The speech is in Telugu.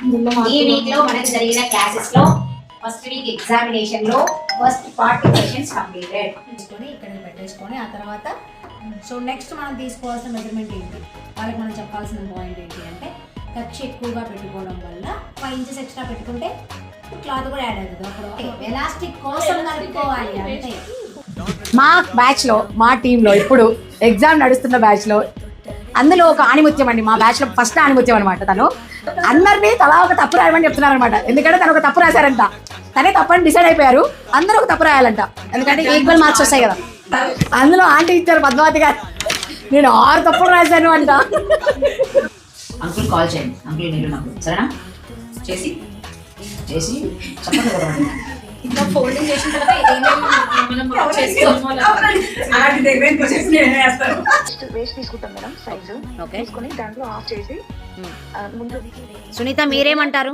ఈ వీక్ లో మనకు జరిగిన క్లాసెస్ లో ఫస్ట్ వీక్ ఎగ్జామినేషన్ లో ఫస్ట్ 40 క్వశ్చన్స్ కంప్లీటెడ్. ఇక్కడ పెట్టేసుకొని ఆ తర్వాత సో నెక్స్ట్ మనం తీసుకోవాల్సిన మెజర్మెంట్ ఏంటి, వాళ్ళకి మనం చెప్పాల్సిన పాయింట్ ఏంటి అంటే ఖర్చు ఎక్కువగా పెట్టుకోవడం వల్ల 5 ఇంచెస్ ఎక్స్ట్రా పెట్టుకుంటే క్లాత్ కూడా యాడ్ అవుతుంది. అప్పుడు ఎలాస్టిక్ కోసం కలుపుకోవాలి అంటే మా బ్యాచ్ లో మా టీంలో ఇప్పుడు ఎగ్జామ్ నడుస్తున్న బ్యాచ్ లో అందులో ఒక ఆణిముత్యం అండి, మా బ్యాచ్ లో ఫస్ట్ ఆణిముత్యం అనమాట. తను అందరినీ తలా ఒక తప్పు రాయమని చెప్తున్నారు అనమాట. ఎందుకంటే తను ఒక తప్పు రాశారంట, తనే తప్పని డిసైడ్ అయిపోయారు. అందరూ ఒక తప్పు రాయాలంట, ఎందుకంటే ఈక్వల్ మార్క్స్ వస్తాయి కదా. అందులో ఆంటీ ఇచ్చారు పద్మావతి గారు, నేను 6 తప్పులు రాశాను అంట. అంకుల్ కాల్ చేయండి, అంకుల్ మీరు నాకు సరేనా చేసి చేసి చెప్పండి కదా. ఇంకా ఫోల్డింగ్ చేసిన తర్వాత వేస్ట్ తీసుకుంటాం మేడం సైజు తీసుకొని దాంట్లో ఆఫ్ చేసి ముందు సునీత మీరేమంటారు?